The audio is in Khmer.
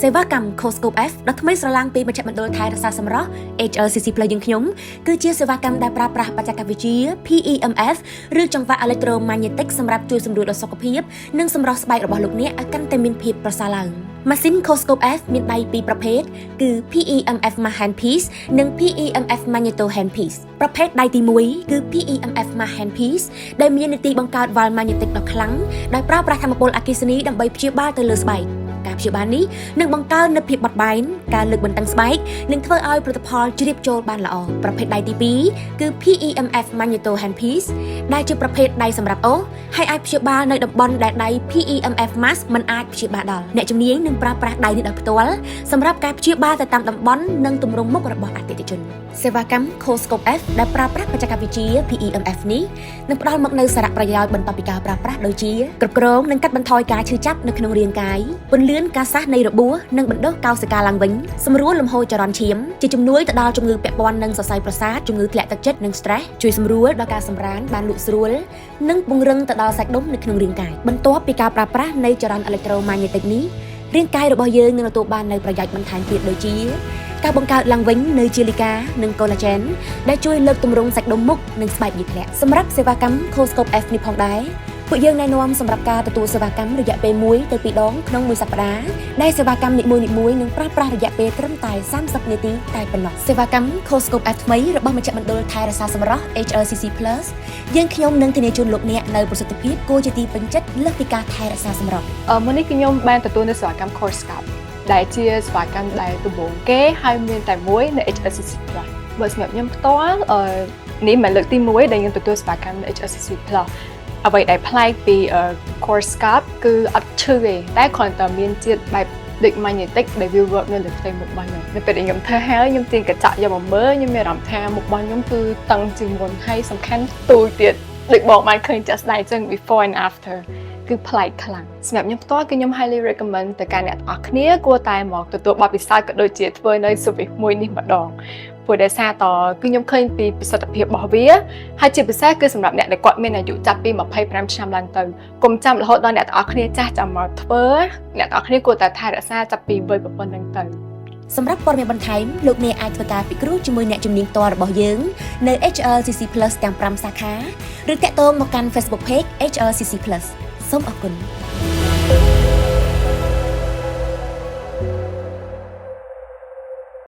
សេវាកម្ម Coscope F ដ៏ថ្មីស្រឡាងពីមជ្ឈមណ្ឌលថែរក្សាសម្រស់ HLCC Plus យើងខ្ញុំគឺជាសេវាកម្មដែលប្រើប្រាស់បច្ចេកវិទ្យា PEMF ឬចង្វាក់ Electromagnetic សម្រាប់ជួយសម្រួលដល់សុខភាពនិងសម្រស់ស្បែករបស់លោកអ្នកឲ្យកាន់តែមានភាពប្រសើរឡើងម៉ាស៊ីន Coscope F មានដៃពីរប្រភេទគឺ PEMF Max Handpiece និង PEMF Magneto Handpiece ប្រភេទដៃទី1គឺ PEMF Max Handpiece ដែលមាននីតិបង្កើត Wall Magnetic ដ៏ខ្លាំងដោយប្រើប្រាស់ថាមពលអគ្គិសនីដើម្បីព្យាបាលទៅលើស្បែកការព្យាបាលនេះនឹងបង្កើននូវភាពបត់បែនការលើកបន្ទឹងស្បែកនិងធ្វើឲ្យផលិតផលជ្រាបចូលបានល្អប្រភេទដៃទី2គឺ PEMF Magneto Handpiece ដែលជាប្រភេទដៃសម្រាប់អូសហើយអាចព្យាបាលនៅតំបន់ដែលដៃ PEMF Max មិនអាចព្យាបាលដល់អ្នកជំនាញនឹងប្រើប្រាស់ដៃនេះដោយផ្ទាល់សម្រាប់ការព្យាបាលទៅតាមតំបន់និងទម្រង់មុខរបស់អតិថិជនសេវាកម្ម Coscope F ដែលប្រើប្រាស់បច្ចេកវិទ្យា PEMF នេះនឹងផ្ដល់មកនូវសារៈប្រយោជន៍បន្ទាប់ពីការប្រើប្រាស់ដូចជាគ្រប់គ្រងនិងកាត់បន្ថយការឈឺចាប់នៅក្នុងរាងកាយពន្លឿនការសះនៃរបួសនិងបណ្ដុះកោសិកាឡើងវិញសម្រួលលំហូរចរន្តឈាមជាជំនួយទៅដល់ជំងឺពាក់ព័ន្ធនឹងសរសៃប្រសាទជំងឺធ្លាក់ទឹកចិត្តនិង stress ជួយសម្រួលដល់ការសម្រានបានលក់ស្រួលនិងពង្រឹងទៅដល់សាច់ដុំនៅក្នុងរាងកាយបន្ទាប់ពីការប្រើប្រាស់នៃចរន្ត Electromagnetic នេះរាងកាយរបស់យើងនឹងទទួលបាននូវប្រយោជន៍បន្ថែមទៀតដូចជាការបង្កើតឡើងវិញនៅជាលីកានិង collagen ដែលជួយលើកទម្រង់សាច់ដុំមុខនិងស្បែកយឺតធ្លាក់សម្រាប់សេវាកម្ម Coscope F នេះផងដែរពួកយើងណែនាំសម្រាប់ការទទួលសេវាកម្មរយៈពេល1ទៅ2ដងក្នុងមួយសប្តាហ៍ដែលសេវាកម្មនីមួយៗនឹងប្រើប្រាស់រយៈពេលត្រឹមតែ30នាទីតែប៉ុណ្ណោះសេវាកម្ម Coscope F ថ្មីរបស់មជ្ឈមណ្ឌលថែរក្សាសម្រស់ HLCC Plus យើងខ្ញុំនឹងធានាជូនលោកអ្នកនៅប្រសិទ្ធភាពគួរជាទីពេញចិត្តលើសពីការថែរក្សាសម្រស់មុននេះខ្ញុំបានទទួលនៅសេវាកម្ម Coscope ដែលជាសេវាកម្មដែលដំបូងគេហើយមានតែមួយនៅ HLCC Plus បើសម្រាប់ខ្ញុំផ្ទាល់នេះមិនលើកទី1ដែលខ្ញុំទទួលសេវាកម្មនៅ HLCC Plusអ្វីដែលប្លែកពី Coscope គឺអត់ឈឺទេតែគ្រាន់តែមានជាតិបែបដូច magnetic ដែលវា work នៅលើផ្ទៃមុខរបស់ខ្ញុំនៅពេលដែលខ្ញុំធ្វើហើយខ្ញុំទាញកញ្ចក់យកមកមើលខ្ញុំមានអារម្មណ៍ថាមុខរបស់ខ្ញុំគឺតឹងជាងមុនហើយសំខាន់ទូលទៀតដូចបងបានឃើញចាស់ស្ដែងចឹង before and after គឺប្លែកខ្លាំងសម្រាប់ខ្ញុំផ្ទាល់គឺខ្ញុំ highly recommend ទៅកាន់អ្នកទាំងអស់គ្នាគួរតែមកទទួលបទពិសោធន៍ក៏ដូចជាធ្វើនៅ service មួយនេះម្ដងព្រោះដោយសារតគឺខ្ញុំឃើញពីប្រសិទ្ធភាពរបស់វាហើយជាពិសេសគឺសម្រាប់អ្នកដែលគាត់មានអាយុចាប់ពី25ឆ្នាំឡើងទៅកុំចាំរហូតដល់អ្នកទាំងអស់គ្នាចាស់ចាំមកធ្វើអ្នកទាំងអស់គ្នាគួរតែថែរក្សាចាប់ពីវ័យប៉ុណ្ណឹងទៅសម្រាប់ព័ត៌មានបន្ថែមលោកអ្នកអាចធ្វើការពិគ្រោះជាមួយអ្នកជំនាញផ្ទាល់របស់យើងនៅ HLCC Plus ទាំង5សាខាឬតាក់ទងមកកាន់ Facebook Page HLCC Plus សូមអរគុណ